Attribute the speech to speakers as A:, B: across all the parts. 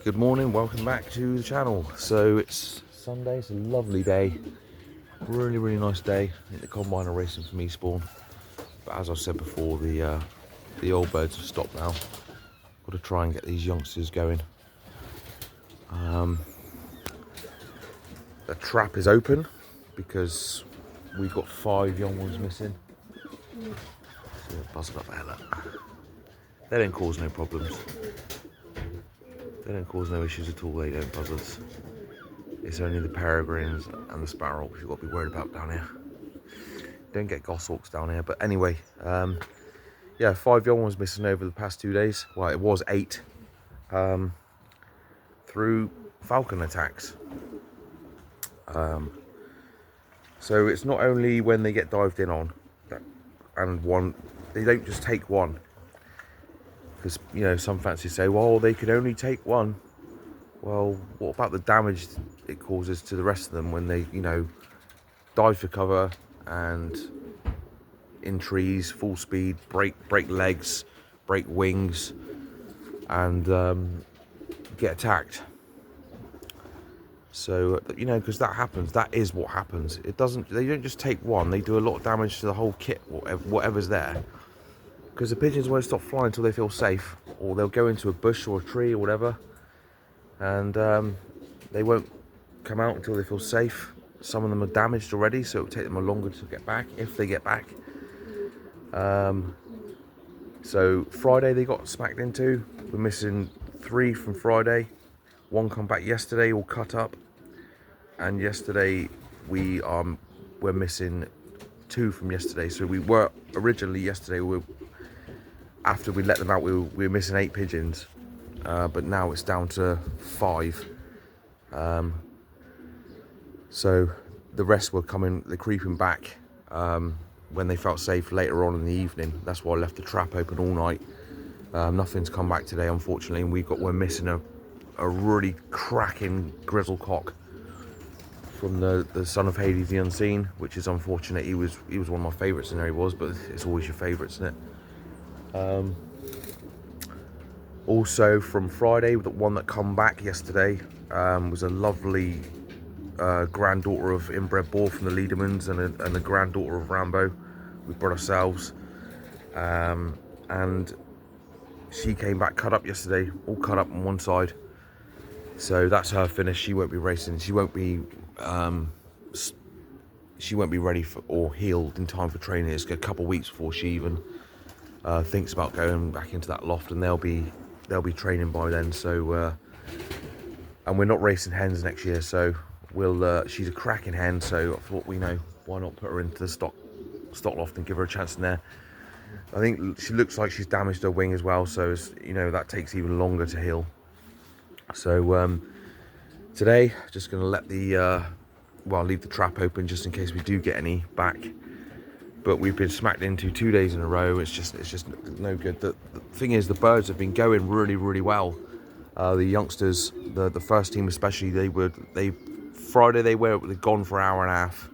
A: Good morning, welcome back to the channel. So it's Sunday, it's a lovely day, really nice day. I think the combine are racing for me spawn, but as I said before, the old birds have stopped now. Got to try and get these youngsters going. The trap is open because we've got 5 young ones missing. So they're buzzing up there, look. They don't cause no problems. They don't cause no issues at all, they don't, buzzards. It's only the peregrines and the sparrowhawks you've got to be worried about down here. Don't get goshawks down here, but anyway, yeah, 5 young ones missing over the past 2 days. Well, it was 8 through falcon attacks. So it's not only when they get dived in on, and one, they don't just take one. Because, you know, some fancies say, well, they could only take one. Well, what about the damage it causes to the rest of them when they, you know, dive for cover and in trees, full speed, break legs, break wings, and get attacked. So, you know, because that happens, that is what happens. It doesn't, they don't just take one, they do a lot of damage to the whole kit, whatever's there. Because the pigeons won't stop flying until they feel safe, or they'll go into a bush or a tree or whatever, and they won't come out until they feel safe. Some of them are damaged already, so it'll take them a longer to get back, if they get back. So Friday they got smacked into. We're missing 3 from Friday. 1 come back yesterday, all cut up, and yesterday we're missing 2 from yesterday. So we were originally yesterday, after we let them out, we were missing 8 pigeons, but now it's down to 5. So the rest were coming, they're creeping back when they felt safe later on in the evening. That's why I left the trap open all night. Nothing's come back today, unfortunately, and we're missing a really cracking grizzle cock from the son of Hades the Unseen, which is unfortunate. He was one of my favourites, and there he was, but it's always your favourites, isn't it? Also from Friday, the one that come back yesterday was a lovely granddaughter of inbred boar from the Liedermans and a granddaughter of Rambo. We brought ourselves, and she came back cut up yesterday, all cut up on one side. So that's her finish. She won't be racing. She won't be ready for or healed in time for training. It's a couple of weeks before she even thinks about going back into that loft, and they'll be training by then. So and we're not racing hens next year, so she's a cracking hen, so I thought, why not put her into the stock loft and give her a chance in there. I think she looks like she's damaged her wing as well, so it's, that takes even longer to heal. So today just going to let leave the trap open just in case we do get any back. But we've been smacked into 2 days in a row. It's just no good. The thing is, the birds have been going really well. The youngsters, the first team especially, Friday they were gone for an hour and a half,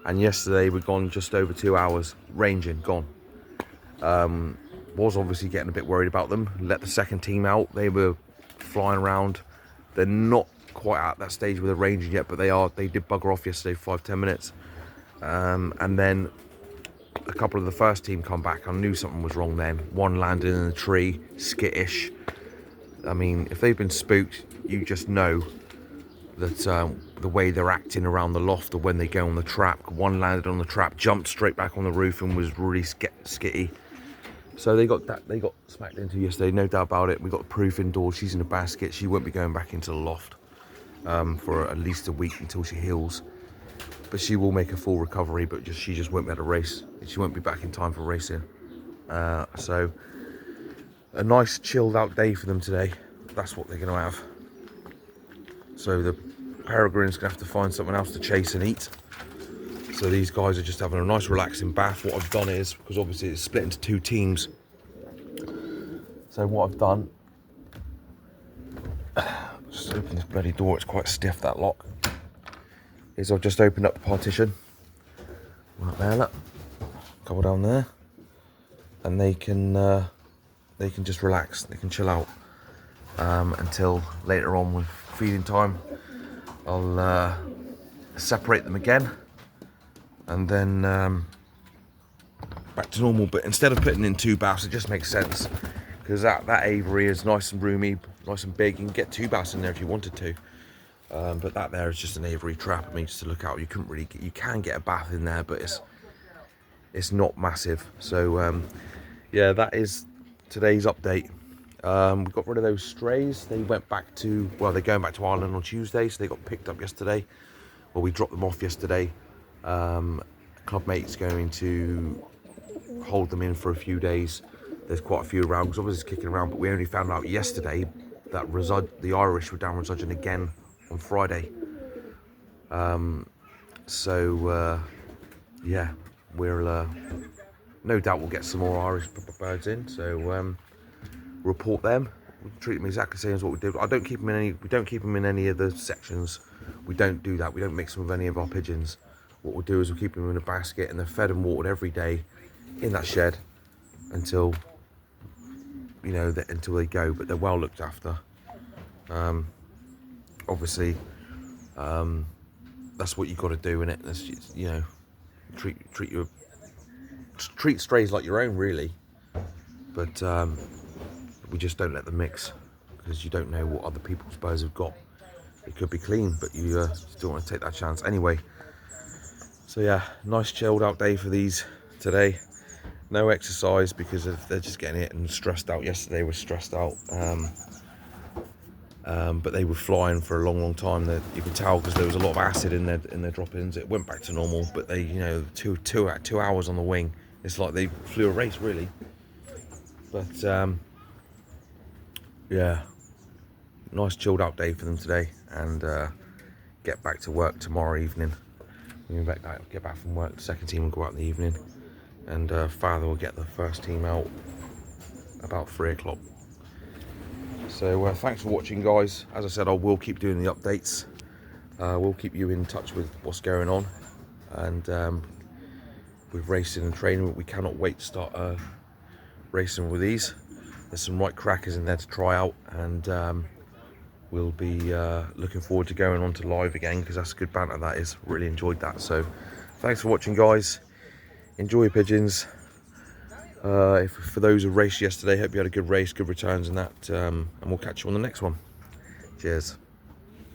A: and yesterday we'd gone just over 2 hours ranging, gone. Was obviously getting a bit worried about them. Let the second team out. They were flying around. They're not quite at that stage with the ranging yet, but they did bugger off yesterday for 5-10 minutes, and then a couple of the first team come back. I knew something was wrong then. One landed in a tree, skittish. I mean, if they've been spooked, you just know that the way they're acting around the loft or when they go on the trap. One landed on the trap, jumped straight back on the roof and was really skitty. So they got smacked into yesterday, no doubt about it. We got the proof indoors. She's in a basket. She won't be going back into the loft for at least a week until she heals. But she will make a full recovery, but she just won't be able to race. She won't be back in time for racing. So a nice chilled out day for them today. That's what they're going to have. So the peregrine's going to have to find something else to chase and eat. So these guys are just having a nice relaxing bath. What I've done is, because obviously it's split into 2 teams. So what I've done, just open this bloody door, it's quite stiff, that lock. Is I've just opened up the partition. One up there, look. A couple down there. And they can just relax, they can chill out. until later on with feeding time. I'll separate them again and then back to normal. But instead of putting in 2 baths, it just makes sense, because that aviary is nice and roomy, nice and big. You can get 2 baths in there if you wanted to, but that there is just an aviary trap. I mean, just to look out, you can get a bath in there, but it's not massive. So yeah, that is today's update. We got rid of those strays. They went back to, well, they're going back to Ireland on Tuesday, so they got picked up yesterday. Well, we dropped them off yesterday. Club mate's going to hold them in for a few days. There's quite a few around, because obviously it's kicking around, but we only found out yesterday that the Irish were down resurgent again on Friday. Yeah, we'll no doubt we'll get some more Irish birds in, so report them. We treat them exactly the same as what we did. We don't keep them in any of the sections. We don't do that. We don't mix them with any of our pigeons. What we'll do is we'll keep them in a basket, and they're fed and watered every day in that shed until, you know, until they go. But they're well looked after. Obviously, that's what you got to do, innit? That's just, you know, treat strays like your own, really. But we just don't let them mix, because you don't know what other people's birds have got. It could be clean, but you still want to take that chance anyway. So yeah, nice chilled out day for these today. No exercise because they're just getting it and stressed out. Yesterday was stressed out, but they were flying for a long time. You could tell because there was a lot of acid in their drop-ins. It went back to normal, but they, you know, two hours on the wing. It's like they flew a race, really. But yeah, nice chilled out day for them today, and get back to work tomorrow evening. Get back from work, the second team will go out in the evening, and father will get the first team out about 3 o'clock. So thanks for watching, guys. As I said, I will keep doing the updates. We'll keep you in touch with what's going on, and with racing and training. We cannot wait to start racing with these. There's some right crackers in there to try out, and we'll be looking forward to going on to live again, because that's good banter, that is. Really enjoyed that. So thanks for watching, guys. Enjoy your pigeons. For those who raced yesterday, hope you had a good race, good returns and that, and we'll catch you on the next one. Cheers.